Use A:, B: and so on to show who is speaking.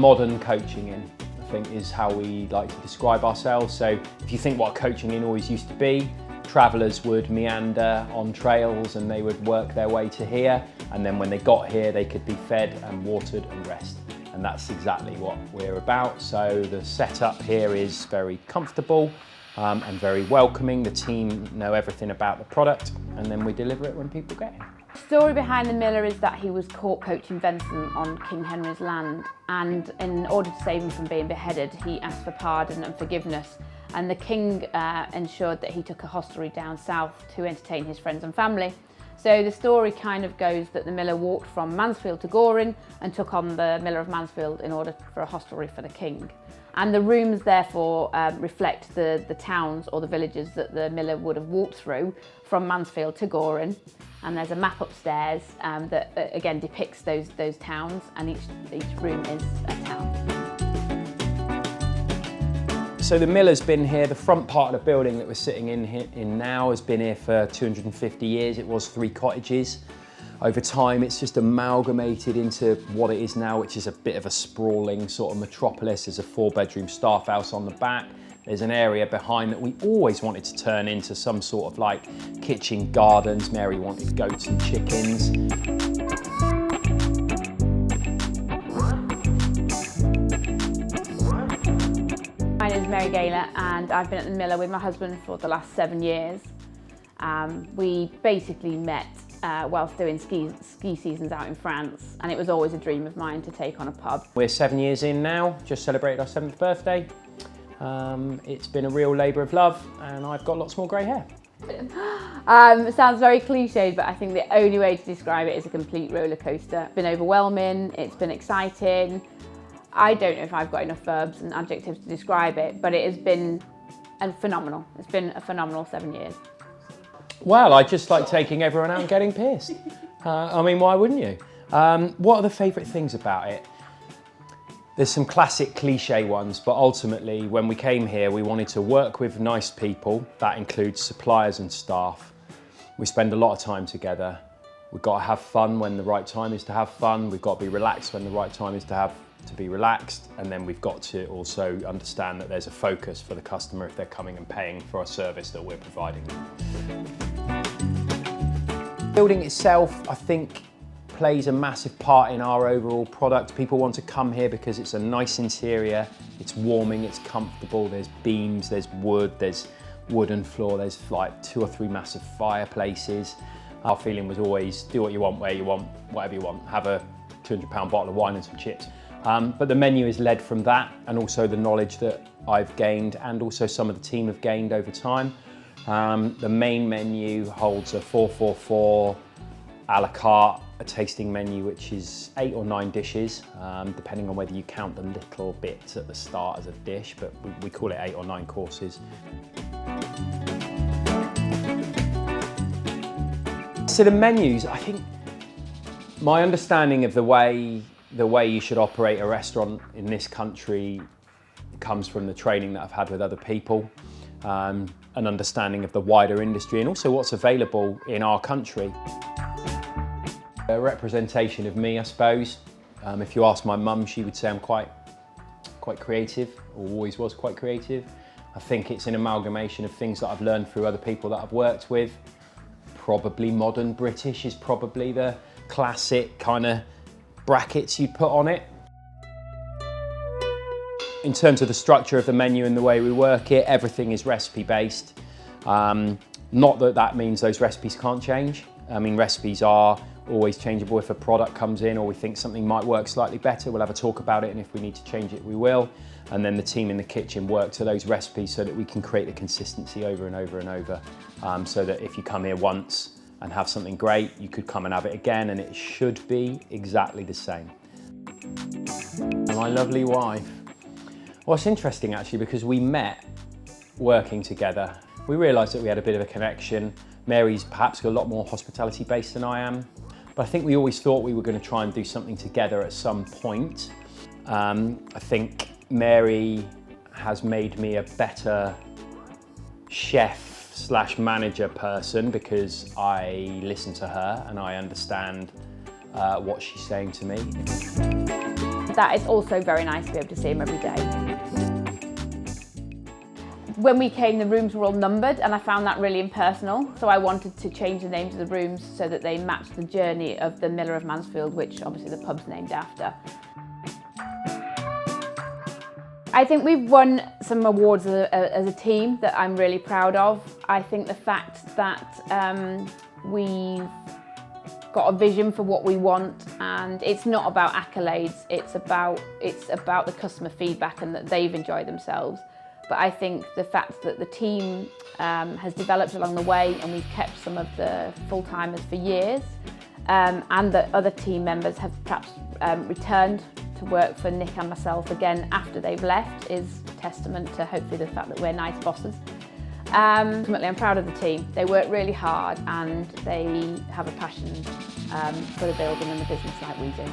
A: modern coaching inn, I think, is how we like to describe ourselves. So if you think what a coaching inn always used to be, travellers would meander on trails and they would work their way to here, and then when they got here they could be fed and watered and rest. And that's exactly what we're about. So the setup here is very comfortable and very welcoming. The team know everything about the product, and then we deliver it when people get here.
B: The story behind the Miller is that he was caught poaching venison on King Henry's land, and in order to save him from being beheaded, he asked for pardon and forgiveness. And the king ensured that he took a hostelry down south to entertain his friends and family. So the story kind of goes that the Miller walked from Mansfield to Goring and took on the Miller of Mansfield in order for a hostelry for the king. And the rooms therefore reflect the towns or the villages that the Miller would have walked through from Mansfield to Goring. And there's a map upstairs that again depicts those towns, and each room is a town.
A: So the Miller's been here, the front part of the building that we're sitting in now has been here for 250 years. It was 3 cottages. Over time, it's just amalgamated into what it is now, which is a bit of a sprawling sort of metropolis. There's a 4-bedroom staff house on the back. There's an area behind that we always wanted to turn into some sort of like kitchen gardens. Mary wanted goats and chickens.
B: My name is Mary Gaylor, and I've been at the Miller with my husband for the last 7 years. We basically met whilst doing ski seasons out in France, and it was always a dream of mine to take on a pub.
A: We're 7 years in now, just celebrated our 7th birthday. It's been a real labour of love, and I've got lots more grey hair.
B: It sounds very cliched, but I think the only way to describe it is a complete roller coaster. It's been overwhelming, it's been exciting. I don't know if I've got enough verbs and adjectives to describe it, but it has been phenomenal. It's been a phenomenal 7 years.
A: Well, I just like taking everyone out and getting pissed. I mean, why wouldn't you? What are the favourite things about it? There's some classic cliche ones, but ultimately when we came here, we wanted to work with nice people. That includes suppliers and staff. We spend a lot of time together. We've got to have fun when the right time is to have fun. We've got to be relaxed when the right time is to be relaxed. And then we've got to also understand that there's a focus for the customer if they're coming and paying for a service that we're providing them. The building itself, I think, plays a massive part in our overall product. People want to come here because it's a nice interior, it's warming, it's comfortable, there's beams, there's wooden floor, there's like 2 or 3 massive fireplaces. Our feeling was always do what you want, where you want, whatever you want. Have a £200 bottle of wine and some chips. But the menu is led from that, and also the knowledge that I've gained and also some of the team have gained over time. The main menu holds a 444 a la carte, a tasting menu which is 8 or 9 dishes, depending on whether you count the little bits at the start as a dish, but we call it 8 or 9 courses. So the menus, I think my understanding of the way you should operate a restaurant in this country comes from the training that I've had with other people, an understanding of the wider industry and also what's available in our country. A representation of me, I suppose. If you ask my mum, she would say I'm quite creative, or always was quite creative. I think it's an amalgamation of things that I've learned through other people that I've worked with. Probably modern British is probably the classic kind of brackets you'd put on it. In terms of the structure of the menu and the way we work it, everything is recipe based. Not that that means those recipes can't change. I mean, recipes are always changeable. If a product comes in or we think something might work slightly better, we'll have a talk about it, and if we need to change it, we will. And then the team in the kitchen work to those recipes so that we can create the consistency over and over and over, so that if you come here once and have something great, you could come and have it again, and it should be exactly the same. My lovely wife. Well, it's interesting actually, because we met working together. We realised that we had a bit of a connection. Mary's perhaps a lot more hospitality based than I am, but I think we always thought we were going to try and do something together at some point. I think Mary has made me a better chef/manager person because I listen to her and I understand what she's saying to me.
B: that it's also very nice to be able to see him every day. When we came, the rooms were all numbered, and I found that really impersonal, so I wanted to change the names of the rooms so that they matched the journey of the Miller of Mansfield, which obviously the pub's named after. I think we've won some awards as a team that I'm really proud of. I think the fact that we've got a vision for what we want, and it's not about accolades, it's about the customer feedback and that they've enjoyed themselves. But I think the fact that the team has developed along the way, and we've kept some of the full-timers for years, and that other team members have perhaps returned to work for Nick and myself again after they've left, is testament to hopefully the fact that we're nice bosses. Ultimately, I'm proud of the team. They work really hard and they have a passion for the building and the business like we do.